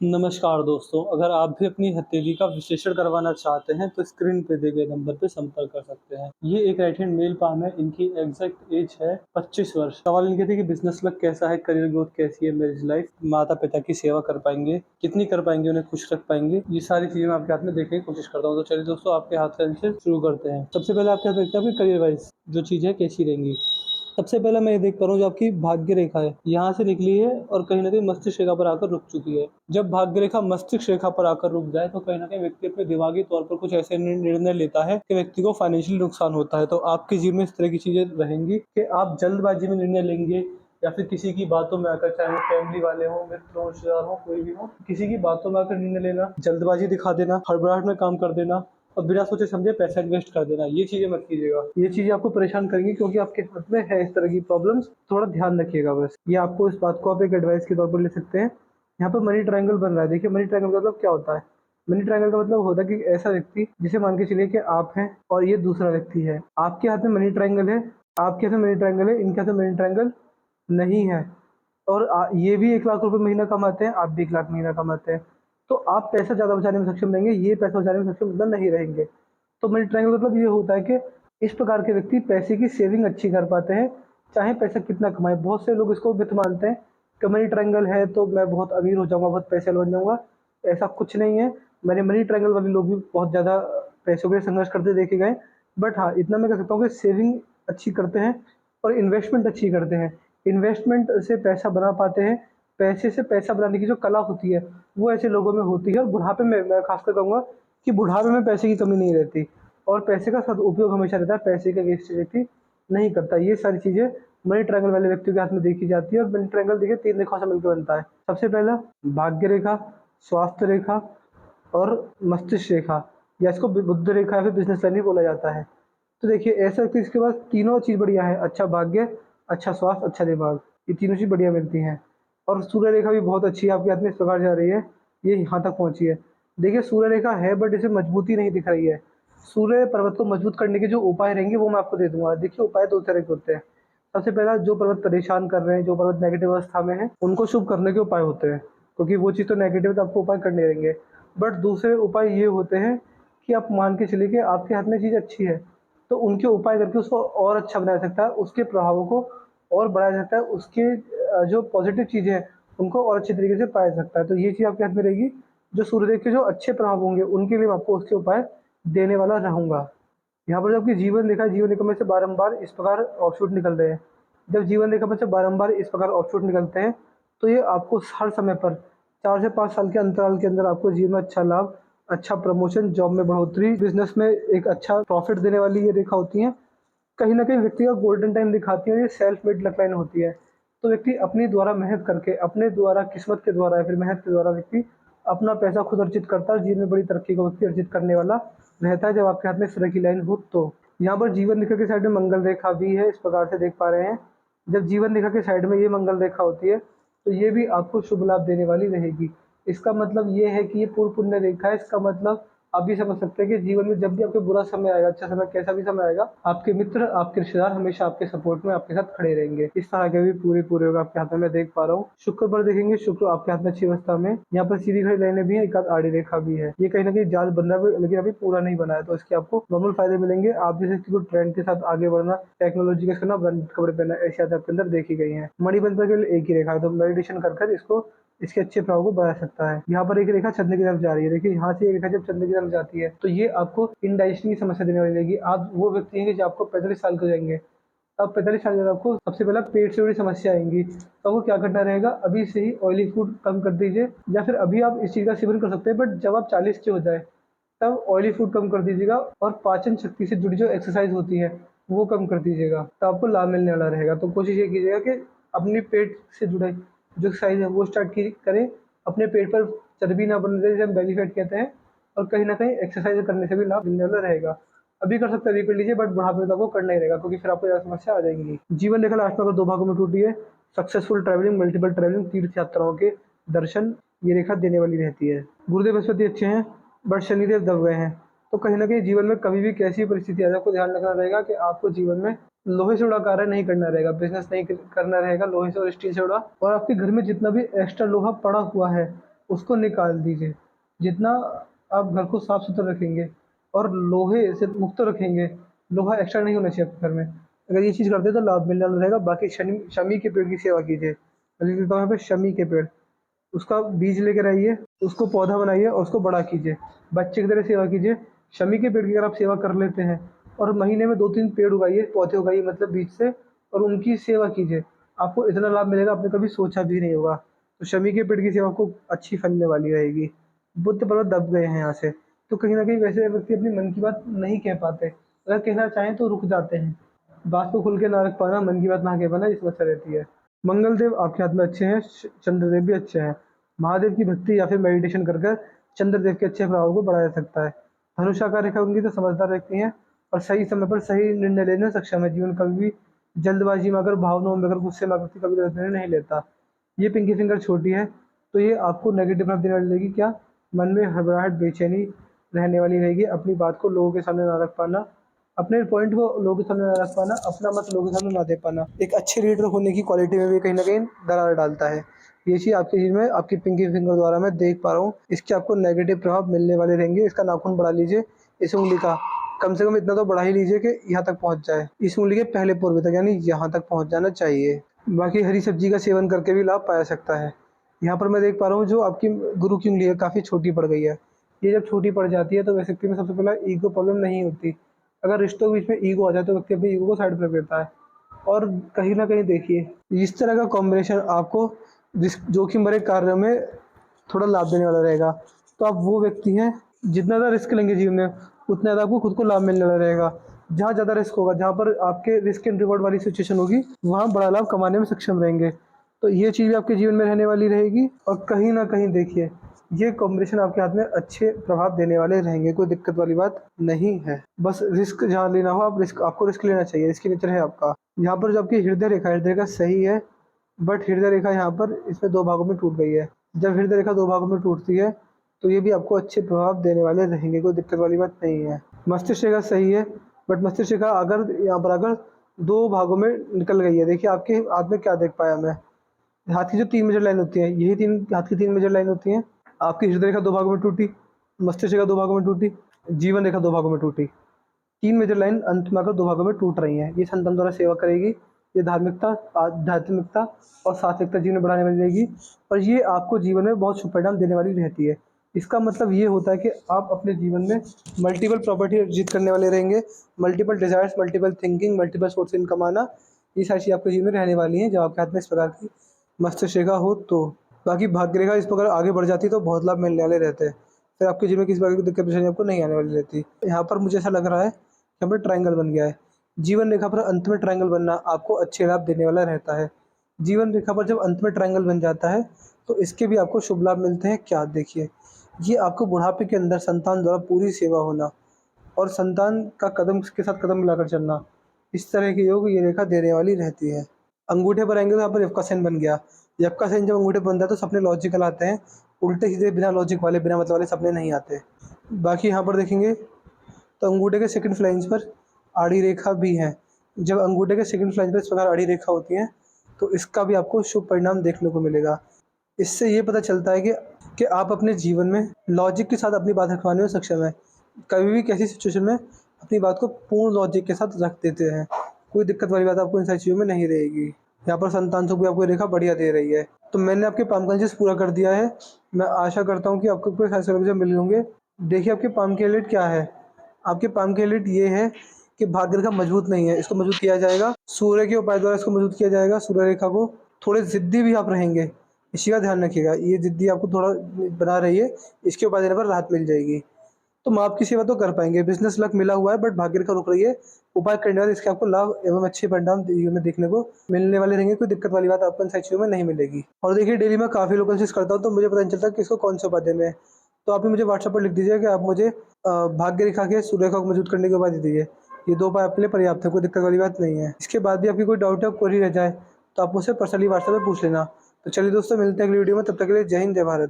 नमस्कार दोस्तों, अगर आप भी अपनी हथेली का विश्लेषण करवाना चाहते हैं तो स्क्रीन पे दिए गए नंबर पे संपर्क कर सकते हैं। ये एक राइट हैंड मेल पाम है, इनकी एग्जैक्ट एज है 25 वर्ष। सवाल इनके थे कि बिजनेस लक कैसा है, करियर ग्रोथ कैसी है, मैरिज लाइफ, माता-पिता की सेवा कर पाएँगे, कितनी कर पाएँगे, उन्हें खुश रख पाएँगे, ये सारी चीज़ें मैं आपके हाथ में देखने की कोशिश करता हूँ। तो चलिए दोस्तों आपके हाथ से आंसर शुरू करते हैं। सबसे पहले आपके हाथ देखते हैं आपके करियर वाइज़ जो चीज़ें कैसी रहेंगी। सबसे पहले मैं ये देख पा रहा हूँ जो आपकी भाग्य रेखा है, यहाँ से निकली है और कहीं न कहीं मस्तिष्क रेखा पर आकर रुक चुकी है। जब भाग्य रेखा मस्तिष्क रेखा पर आकर रुक जाए तो कहीं न कहीं व्यक्ति अपने दिमागी तौर पर कुछ ऐसे निर्णय लेता है कि व्यक्ति को फाइनेंशियल नुकसान होता है। तो आपके जीवन में इस तरह की चीज़ें रहेंगी कि आप जल्दबाज़ी में निर्णय लेंगे या फिर किसी की बातों में आकर, चाहे वो फैमिली वाले हों, मित्र हों, रिश्तेदार हों, कोई भी हो, किसी की बातों में आकर निर्णय लेना, जल्दबाज़ी दिखा देना, हड़बड़ाहट में काम कर देना और बिना सोचे समझे पैसा इन्वेस्ट कर देना, ये चीज़ें मत कीजिएगा। ये चीज़ें आपको परेशान करेंगी क्योंकि आपके हाथ में है इस तरह की प्रॉब्लम्स, थोड़ा ध्यान रखिएगा बस। ये आपको इस बात को आप एक एडवाइस के तौर पर ले सकते हैं। यहाँ पर मनी ट्रायंगल बन रहा है। देखिए मनी ट्रायंगल का मतलब क्या होता है? मनी ट्रायंगल का मतलब होता है कि ऐसा व्यक्ति जिसे मान के चलिए कि आप हैं और ये दूसरा व्यक्ति है। आपके हाथ में मनी ट्रायंगल है, आपके हाथ में मनी ट्रायंगल है, इनके हाथ में मनी ट्रायंगल नहीं है और ये भी 1 लाख रुपए महीना कमाते हैं, आप भी 1 लाख महीना कमाते हैं। तो आप पैसा ज़्यादा बचाने में सक्षम रहेंगे, ये पैसा बचाने में सक्षम मतलब नहीं रहेंगे। तो मनी ट्रायंगल मतलब ये होता है कि इस प्रकार के व्यक्ति पैसे की सेविंग अच्छी कर पाते हैं, चाहे पैसा कितना कमाएँ। बहुत से लोग इसको मिथ मानते हैं कि मनी ट्रायंगल है तो मैं बहुत अमीर हो जाऊँगा, बहुत पैसे वाला बन जाऊँगा। ऐसा कुछ नहीं है। मैंने मनी ट्रायंगल वाले लोग भी बहुत ज़्यादा पैसों के लिए संघर्ष करते देखे गए। बट हाँ, इतना मैं कह सकता हूँ कि सेविंग अच्छी करते हैं और इन्वेस्टमेंट अच्छी करते हैं। इन्वेस्टमेंट से पैसा बना पाते हैं, पैसे से पैसा बनाने की जो कला होती है, वो ऐसे लोगों में होती है और बुढ़ापे में मैं खासकर कहूँगा कि बुढ़ापे में पैसे की कमी नहीं रहती और पैसे का सदुपयोग हमेशा रहता है, पैसे का वेस्ट व्यक्ति नहीं करता। ये सारी चीज़ें मनी ट्रायंगल वाले व्यक्तियों के हाथ में देखी जाती है और मनी ट्रायंगल देखिए 3 रेखाओं से मिलकर बनता है। सबसे पहला भाग्य रेखा, स्वास्थ्य रेखा और मस्तिष्क रेखा या इसको बुध रेखा या फिर बिज़नेस लाइन भी बोला जाता है। तो देखिए ऐसा व्यक्ति जिसके पास तीनों चीज़ बढ़िया है, अच्छा भाग्य, अच्छा स्वास्थ्य, अच्छा दिमाग, ये तीनों चीज़ बढ़िया मिलती हैं और सूर्य रेखा भी बहुत अच्छी है आपके हाथ में, इस प्रकार जा रही है, ये यहाँ तक पहुँची है। देखिए सूर्य रेखा है बट इसे मजबूती नहीं दिख रही है। सूर्य पर्वत को मजबूत करने के जो उपाय रहेंगे वो मैं आपको दे दूँगा। देखिए उपाय 2 तरह के होते हैं। सबसे पहला जो पर्वत परेशान कर रहे हैं, जो पर्वत नेगेटिव अवस्था में है, उनको शुभ करने के उपाय होते हैं, क्योंकि वो चीज़ तो नेगेटिव है तो आपको उपाय करने रहेंगे। बट दूसरे उपाय ये होते हैं कि आप मान के चलिए कि आपके हाथ में चीज़ अच्छी है, तो उनके उपाय करके उसको और अच्छा बनाया जा सकता है, उसके प्रभावों को और बढ़ाया जा सकता है, उसके जो पॉज़िटिव चीज़ें हैं, उनको और अच्छे तरीके से पाया जा सकता है। तो ये चीज़ आपके हाथ में रहेगी। जो सूर्यदेव के जो अच्छे प्रभाव होंगे, उनके लिए मैं आपको उसके उपाय देने वाला रहूँगा। यहाँ पर जो आपकी जीवन रेखा है, जीवन रेखा में से बारंबार इस प्रकार ऑफशूट निकल रहे हैं। जब जीवन रेखा में से बारंबार इस प्रकार ऑफशूट निकलते हैं, तो ये आपको हर समय पर 4 से 5 साल के अंतराल के अंदर आपको जीवन में अच्छा लाभ, अच्छा प्रमोशन, जॉब में बढ़ोतरी, बिज़नेस में एक अच्छा प्रॉफ़िट देने वाली ये रेखा होती हैं। कहीं न कहीं व्यक्ति का गोल्डन टाइम दिखाती है और ये सेल्फ मेड लक लाइन होती है। तो व्यक्ति अपने द्वारा मेहनत करके, अपने द्वारा किस्मत के द्वारा या फिर मेहनत के द्वारा व्यक्ति अपना पैसा खुद अर्जित करता है और जीवन में बड़ी तरक्की को व्यक्ति अर्जित करने वाला रहता है जब आपके हाथ में इस तरह की लाइन हो तो। यहाँ पर जीवन रेखा के साइड में मंगल रेखा भी है, इस प्रकार से देख पा रहे हैं। जब जीवन रेखा के साइड में ये मंगल रेखा होती है, तो ये भी आपको शुभ लाभ देने वाली रहेगी। इसका मतलब ये है कि ये पूर्व पुण्य रेखा है, इसका मतलब आप भी समझ सकते हैं कि जीवन में जब भी आपके बुरा समय आएगा, अच्छा समय कैसा भी समय आएगा, आपके मित्र, आपके रिश्तेदार हमेशा आपके सपोर्ट में आपके साथ खड़े रहेंगे। इस तरह के भी पूरे योग आपके हाथ में मैं देख पा रहा हूँ। शुक्र पर देखेंगे, शुक्र आपके हाथ में अच्छी अवस्था में, यहाँ पर सीधी खड़ी लाइनें भी है, एक आध आड़ी रेखा भी है। ये कहीं न कहीं जाल बन रहा है लेकिन अभी पूरा नहीं बना है, तो इसके आपको नॉर्मल फायदे मिलेंगे। आप जिस व्यक्ति को ट्रेंड के साथ आगे बढ़ना, टेक्नोलॉजी का करना, ब्रांडेड कपड़े पहनना, ऐसी आदत आपके अंदर देखी गई है। मणिबंधन के लिए एक ही रेखा है, तो मेडिटेशन कर इसको इसके अच्छे प्रभाव को बढ़ा सकता है। यहाँ पर एक रेखा चंद्र की तरफ जा रही है। देखिए यहाँ से एक रेखा जब चंद्र की तरफ जाती है तो ये आपको इंडाइजेशन की समस्या देने वाली रहेगी। आप वो व्यक्ति हैं कि जो आपको 45 साल के हो जाएंगे, तब 45 साल के बाद आपको सबसे पहला पेट से जुड़ी समस्या आएंगी। तो आपको क्या करना रहेगा, अभी से ही ऑयली फूड कम कर दीजिए या फिर अभी आप इस चीज़ का सेवन कर सकते हैं, बट जब आप 40 के हो जाए तब ऑयली फूड कम कर दीजिएगा और पाचन शक्ति से जुड़ी जो एक्सरसाइज होती है वो कम कर दीजिएगा, तो आपको लाभ मिलने वाला रहेगा। तो कोशिश ये कीजिएगा कि अपनी पेट से जुड़े जो एक्सरसाइज है वो स्टार्ट की करें, अपने पेट पर चर्बी ना बनने दें जिसे हम बेली फैट कहते हैं, और कहीं न कहीं एक्सरसाइज करने से भी लाभ मिलने वाला रहेगा। अभी कर सकते हैं, अभी कर लीजिए, बट बुढ़ापे में तो आपको करना ही रहेगा क्योंकि फिर आपको ज़्यादा समस्या आ जाएँगी। जीवन रेखा लास्ट में अगर 2 भागों में टूटी है, सक्सेसफुल ट्रैवलिंग, मल्टीपल ट्रैवलिंग, तीर्थ यात्राओं के दर्शन, ये रेखा देने वाली रहती है। गुरुदेव बृहस्पति अच्छे हैं, बट शनिदेव दब गए हैं। तो कहीं न कहीं जीवन में कभी भी कैसी परिस्थिति आ जाए, आपको ध्यान रखना रहेगा कि आपको जीवन में लोहे से जुड़ा कार्य नहीं करना रहेगा, बिज़नेस नहीं करना रहेगा लोहे से और स्टील से जुड़ा, और आपके घर में जितना भी एक्स्ट्रा लोहा पड़ा हुआ है, उसको निकाल दीजिए। जितना आप घर को साफ सुथरा रखेंगे और लोहे से मुक्त रखेंगे, लोहा एक्स्ट्रा नहीं होना चाहिए आपके घर में। अगर ये चीज़ करते हैं तो लाभ मिलने वाला रहेगा। बाकी शनि शमी के पेड़ की सेवा कीजिए। मैं लिख देता हूँ यहाँ पे शमी के पेड़, उसका बीज लेकर आइए, उसको पौधा बनाइए और उसको बड़ा कीजिए। बच्चे की तरह सेवा कीजिए। शमी के पेड़ की अगर आप सेवा कर लेते हैं और महीने में 2-3 पेड़ उगाइए, पौधे उगाइए मतलब बीज से, और उनकी सेवा कीजिए। आपको इतना लाभ मिलेगा आपने कभी सोचा भी नहीं होगा। तो शमी के पेड़ की सेवा आपको अच्छी फलने वाली रहेगी। बुद्ध पर्वत दब गए हैं यहाँ से, तो कहीं न कहीं वैसे व्यक्ति अपनी मन की बात नहीं कह पाते। अगर कहना चाहें तो रुक जाते हैं। बात को खुल के ना रख पाना, मन की बात ना कह पाना, ये समस्या रहती है। मंगल देव आपके हाथ में अच्छे हैं, चंद्रदेव भी अच्छे हैं। महादेव की भक्ति या फिर मेडिटेशन कर कर चंद्रदेव के अच्छे प्रभाव को बढ़ाया जा सकता है। धनुषाकार रेखा उनकी तो समझदार रहती हैं और सही समय पर सही निर्णय लेने में सक्षम है। जीवन कभी भी जल्दबाजी में अगर भावनाओं में अगर गुस्से में आकर कभी गलत निर्णय नहीं लेता। ये पिंकी फिंगर छोटी है, तो ये आपको नेगेटिव प्रभाव देने वाली रहेगी। क्या? मन में घबराहट, बेचैनी रहने वाली रहेगी। अपनी बात को लोगों के सामने ना रख पाना, अपने पॉइंट को लोगों के सामने ना रख पाना, अपना मत लोगों के सामने ना दे पाना, एक अच्छे लीडर होने की क्वालिटी में भी कहीं न कहीं दरार डालता है। ये चीज़ आपके जीवन में आपकी पिंकी फिंगर द्वारा मैं देख पा रहा हूँ। इसके आपको नेगेटिव प्रभाव मिलने वाले रहेंगे। इसका नाखून बढ़ा लीजिए, इस उँगली का कम से कम इतना तो बढ़ा ही लीजिए कि यहाँ तक पहुँच जाए। इस उँगली के पहले पोर तक, यानी यहाँ तक पहुँच जाना चाहिए। बाकी हरी सब्जी का सेवन करके भी लाभ पाया सकता है। यहाँ पर मैं देख पा रहा हूँ जो आपकी गुरु की उँगली है काफ़ी छोटी पड़ गई है। ये जब छोटी पड़ जाती है तो वैसे व्यक्ति में सबसे पहला ईगो प्रॉब्लम नहीं होती। अगर रिश्तों के बीच में ईगो आ जाए तो व्यक्ति अपने ईगो को साइड पर रख देता है। और कहीं न कहीं देखिए इस तरह का कॉम्बिनेशन आपको जोखिम भरे कार्यों में थोड़ा लाभ देने वाला रहेगा। तो आप वो व्यक्ति हैं, जितना ज़्यादा रिस्क लेंगे जीवन में, उतना ज़्यादा आपको खुद को लाभ मिलने वाला रहेगा। जहाँ ज़्यादा रिस्क होगा, जहाँ पर आपके रिस्क एंड रिवॉर्ड वाली सिचुएशन होगी, वहाँ बड़ा लाभ कमाने में सक्षम रहेंगे। तो ये चीज़ भी आपके जीवन में रहने वाली रहेगी और कहीं न कहीं देखिए, ये कॉम्बिनेशन आपके हाथ में अच्छे प्रभाव देने वाले रहेंगे, कोई दिक्कत वाली बात नहीं है। बस रिस्क जहाँ लेना हो आपको रिस्क लेना चाहिए, रिस्की नेचर है आपका। यहाँ पर जो आपकी हृदय रेखा सही है, बट हृदय रेखा यहाँ पर इसमें 2 भागों में टूट गई है। जब हृदय रेखा 2 भागों में टूटती है, तो ये भी आपको अच्छे प्रभाव देने वाले रहेंगे, कोई दिक्कत वाली बात नहीं है। मस्तिष्क रेखा सही है, बट मस्तिष्क रेखा अगर 2 भागों में निकल गई है। देखिए आपके हाथ में क्या देख पाया मैं, हाथ की जो 3 मेजर लाइन होती है, यही 3 हाथ की 3 मेजर लाइन होती हैं। आपकी हृदय रेखा 2 भागों में टूटी, मस्तिष्क रेखा 2 भागों में टूटी, जीवन रेखा 2 भागों में टूटी। 3 मेजर लाइन अंत में आकर 2 भागों में टूट रही हैं। ये संतान द्वारा सेवा करेगी, ये धार्मिकता, आध्यात्मिकता और सात्विकता जीवन में बढ़ाने वाली रहेगी और ये आपको जीवन में बहुत शुभ परिणाम देने वाली रहती है। इसका मतलब ये होता है कि आप अपने जीवन में मल्टीपल प्रॉपर्टी अर्जित करने वाले रहेंगे, multiple desires, multiple thinking, multiple source income आना, ये सारी चीज़ें आपके जीवन में रहने वाली हैं, जब आपके हाथ में इस प्रकार की मस्तिष्क रेखा हो तो। बाकी भाग्य रेखा इस प्रकार आगे बढ़ जाती है तो बहुत लाभ मिलने वाले रहते हैं। फिर आपके जीवन में किसी प्रकार की दिक्कत परेशानी आपको नहीं आने वाली रहती। यहाँ पर मुझे ऐसा लग रहा है यहाँ पर ट्रायंगल बन गया है। जीवन रेखा पर अंत में ट्रायंगल बनना आपको अच्छे लाभ देने वाला रहता है। जीवन रेखा पर जब अंत में ट्रायंगल बन जाता है तो इसके भी आपको शुभ लाभ मिलते हैं। क्या? देखिए, ये आपको बुढ़ापे के अंदर संतान द्वारा पूरी सेवा होना और संतान का कदम के साथ कदम मिलाकर चलना, इस तरह के योग ये रेखा देने वाली रहती है। अंगूठे पर आएँगे तो यहाँ पर एफ का साइन बन गया। एफ का साइन जब अंगूठे पर बनता है तो सपने लॉजिकल आते हैं, उल्टे-सीधे बिना लॉजिक वाले, बिना मतलब वाले सपने नहीं आते। बाकी यहाँ पर देखेंगे तो अंगूठे के सेकंड फ्लैंज पर आड़ी रेखा भी है। जब अंगूठे के सेकंड फ्लैंज पर इस प्रकार आड़ी रेखा होती है तो इसका भी आपको शुभ परिणाम देखने को मिलेगा। इससे ये पता चलता है कि आप अपने जीवन में लॉजिक के साथ अपनी बात रखवाने में सक्षम हैं। कभी भी किसी सिचुएशन में अपनी बात को पूर्ण लॉजिक के साथ रख देते हैं। कोई दिक्कत वाली बात आपको इन सारी चीज़ों में नहीं रहेगी। यहाँ पर संतान सुख भी आपको रेखा बढ़िया दे रही है। तो मैंने आपके पाम कॉन्शियस पूरा कर दिया है। मैं आशा करता हूँ कि आपको कोई सारे सॉल्यूशन मिल होंगे। देखिए आपके पाम की एलिट क्या है। आपके पाम की एलिट ये है कि भाग्य रेखा मजबूत नहीं है, इसको मजबूत किया जाएगा। सूर्य के उपाय द्वारा इसको मजबूत किया जाएगा। सूर्य रेखा को थोड़े ज़िद्दी भी आप रहेंगे, इसी का ध्यान रखिएगा। ये ज़िद्दी आपको थोड़ा बना रही है, इसके उपाय देने पर राहत मिल जाएगी। तो माँ आपकी सेवा तो कर पाएँगे, बिज़नेस लक मिला हुआ है बट भाग्य रेखा रुक रही है। उपाय करने वाले इसके आपको लाभ एवं अच्छे परिणाम जीवन में देखने को मिलने वाले रहेंगे। कोई दिक्कत वाली बात आपको इन सारी चीज़ों में नहीं मिलेगी। और देखिए डेली मैं काफ़ी लोगों से करता हूँ तो मुझे पता नहीं चलता कि इसको कौन से उपाय देने हैं। तो आप भी मुझे व्हाट्सएप पर लिख दीजिए कि आप मुझे भाग्य रेखा के सूर्य रेखा को मजबूत करने के उपाय दे दीजिए। ये 2 उपाय आपके लिए पर्याप्त है, कोई दिक्कत वाली बात नहीं है। इसके बाद भी आपकी कोई डाउट या क्वेरी रह जाए तो आप मुझसे पर्सनली व्हाट्सएप पे पूछ लेना। तो चलिए दोस्तों, मिलते हैं अगली वीडियो में, तब तक के लिए जय हिंद, जय भारत।